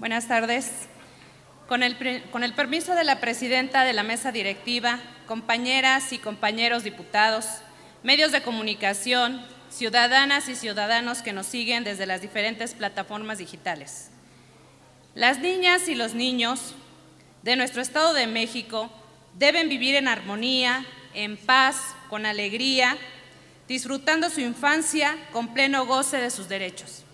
Buenas tardes. Con el permiso de la presidenta de la mesa directiva, compañeras y compañeros diputados, medios de comunicación, ciudadanas y ciudadanos que nos siguen desde las diferentes plataformas digitales. Las niñas y los niños de nuestro Estado de México deben vivir en armonía, en paz, con alegría, disfrutando su infancia con pleno goce de sus derechos.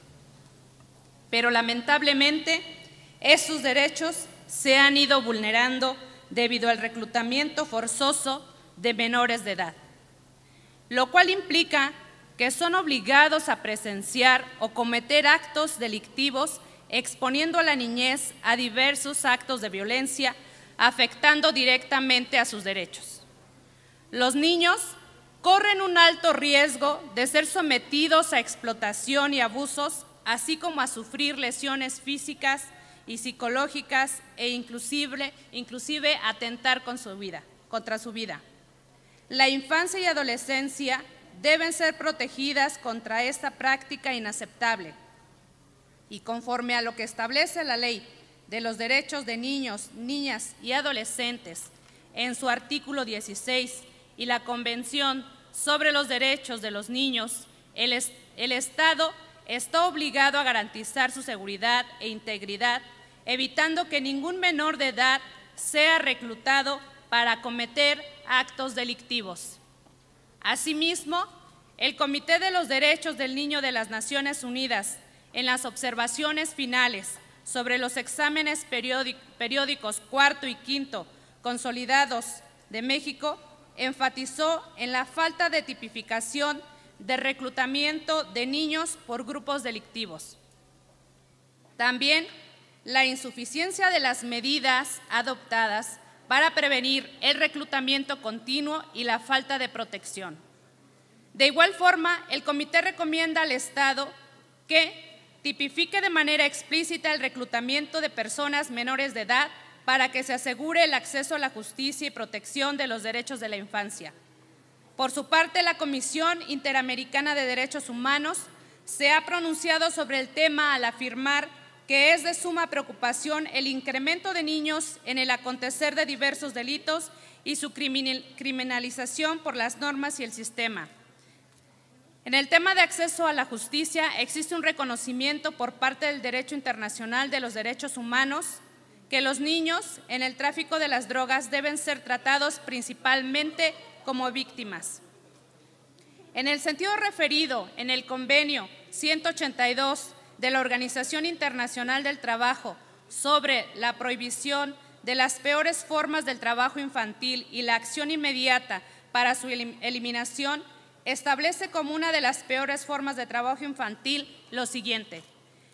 Pero lamentablemente, esos derechos se han ido vulnerando debido al reclutamiento forzoso de menores de edad, lo cual implica que son obligados a presenciar o cometer actos delictivos exponiendo a la niñez a diversos actos de violencia, afectando directamente a sus derechos. Los niños corren un alto riesgo de ser sometidos a explotación y abusos, así como a sufrir lesiones físicas y psicológicas e inclusive atentar contra su vida. La infancia y adolescencia deben ser protegidas contra esta práctica inaceptable y conforme a lo que establece la Ley de los Derechos de Niños, Niñas y Adolescentes en su artículo 16 y la Convención sobre los Derechos de los Niños, el Estado está obligado a garantizar su seguridad e integridad, evitando que ningún menor de edad sea reclutado para cometer actos delictivos. Asimismo, el Comité de los Derechos del Niño de las Naciones Unidas, en las observaciones finales sobre los exámenes periódicos cuarto y quinto consolidados de México, enfatizó en la falta de tipificación de reclutamiento de niños por grupos delictivos. También la insuficiencia de las medidas adoptadas para prevenir el reclutamiento continuo y la falta de protección. De igual forma, el comité recomienda al Estado que tipifique de manera explícita el reclutamiento de personas menores de edad para que se asegure el acceso a la justicia y protección de los derechos de la infancia. Por su parte, la Comisión Interamericana de Derechos Humanos se ha pronunciado sobre el tema al afirmar que es de suma preocupación el incremento de niños en el acontecer de diversos delitos y su criminalización por las normas y el sistema. En el tema de acceso a la justicia existe un reconocimiento por parte del Derecho Internacional de los Derechos Humanos que los niños en el tráfico de las drogas deben ser tratados principalmente como víctimas. En el sentido referido en el Convenio 182 de la Organización Internacional del Trabajo sobre la prohibición de las peores formas del trabajo infantil y la acción inmediata para su eliminación, establece como una de las peores formas de trabajo infantil lo siguiente: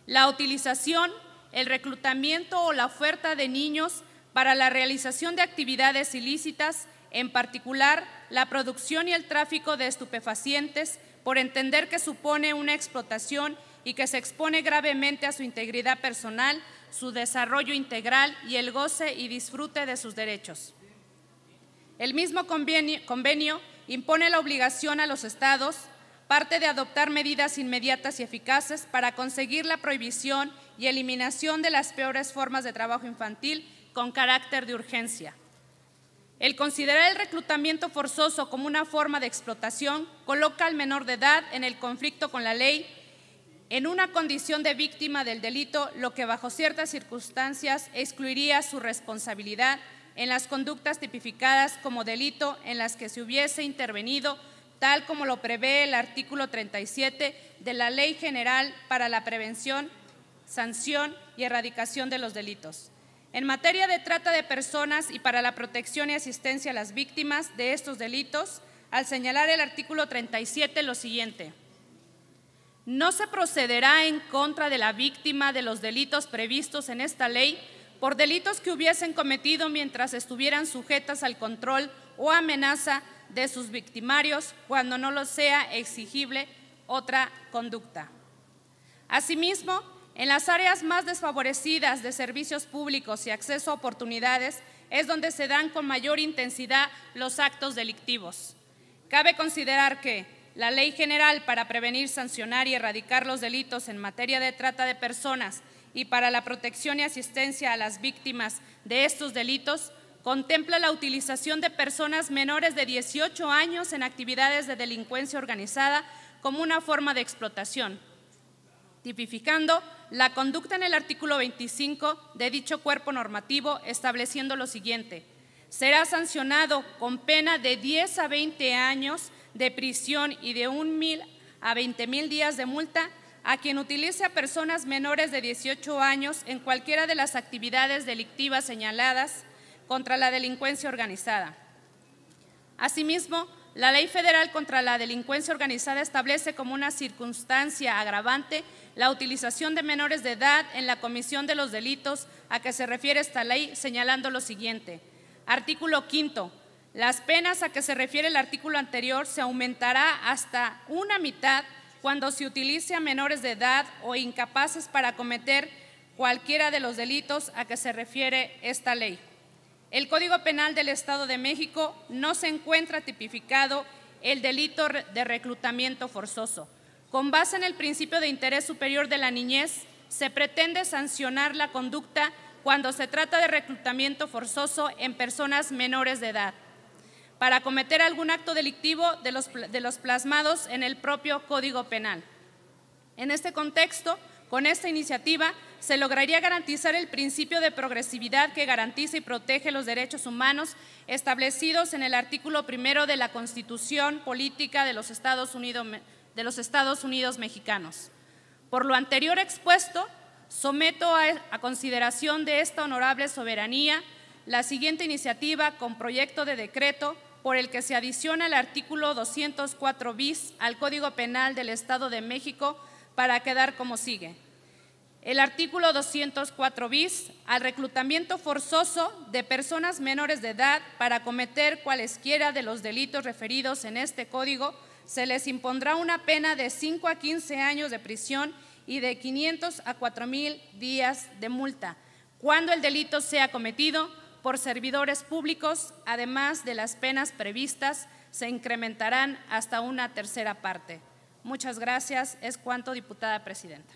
la utilización, el reclutamiento o la oferta de niños para la realización de actividades ilícitas, en particular la producción y el tráfico de estupefacientes, por entender que supone una explotación y que se expone gravemente a su integridad personal, su desarrollo integral y el goce y disfrute de sus derechos. El mismo convenio impone la obligación a los Estados, parte de adoptar medidas inmediatas y eficaces para conseguir la prohibición y eliminación de las peores formas de trabajo infantil con carácter de urgencia. El considerar el reclutamiento forzoso como una forma de explotación coloca al menor de edad en el conflicto con la ley, en una condición de víctima del delito, lo que bajo ciertas circunstancias excluiría su responsabilidad en las conductas tipificadas como delito en las que se hubiese intervenido, tal como lo prevé el artículo 37 de la Ley General para la Prevención, Sanción y Erradicación de los Delitos. En materia de trata de personas y para la protección y asistencia a las víctimas de estos delitos, al señalar el artículo 37 lo siguiente: no se procederá en contra de la víctima de los delitos previstos en esta ley por delitos que hubiesen cometido mientras estuvieran sujetas al control o amenaza de sus victimarios cuando no lo sea exigible otra conducta. Asimismo, en las áreas más desfavorecidas de servicios públicos y acceso a oportunidades es donde se dan con mayor intensidad los actos delictivos. Cabe considerar que la Ley General para prevenir, sancionar y erradicar los delitos en materia de trata de personas y para la protección y asistencia a las víctimas de estos delitos contempla la utilización de personas menores de 18 años en actividades de delincuencia organizada como una forma de explotación, tipificando la conducta en el artículo 25 de dicho cuerpo normativo, estableciendo lo siguiente: será sancionado con pena de 10 a 20 años de prisión y de 1,000 a 20,000 días de multa a quien utilice a personas menores de 18 años en cualquiera de las actividades delictivas señaladas contra la delincuencia organizada. Asimismo, la Ley Federal contra la Delincuencia Organizada establece como una circunstancia agravante la utilización de menores de edad en la comisión de los delitos a que se refiere esta ley, señalando lo siguiente. Artículo 5. Las penas a que se refiere el artículo anterior se aumentará hasta una mitad cuando se utilice a menores de edad o incapaces para cometer cualquiera de los delitos a que se refiere esta ley. El Código Penal del Estado de México no se encuentra tipificado el delito de reclutamiento forzoso. Con base en el principio de interés superior de la niñez, se pretende sancionar la conducta cuando se trata de reclutamiento forzoso en personas menores de edad, para cometer algún acto delictivo de los plasmados en el propio Código Penal. En este contexto, con esta iniciativa se lograría garantizar el principio de progresividad que garantiza y protege los derechos humanos establecidos en el artículo 1 de la Constitución Política de los Estados Unidos Mexicanos. Por lo anterior expuesto, someto a consideración de esta honorable soberanía la siguiente iniciativa con proyecto de decreto por el que se adiciona el artículo 204 bis al Código Penal del Estado de México para quedar como sigue. El artículo 204 bis, al reclutamiento forzoso de personas menores de edad para cometer cualesquiera de los delitos referidos en este código, se les impondrá una pena de 5 a 15 años de prisión y de 500 a 4,000 días de multa, cuando el delito sea cometido por servidores públicos. Además de las penas previstas, se incrementarán hasta una tercera parte. Muchas gracias. Es cuanto, diputada presidenta.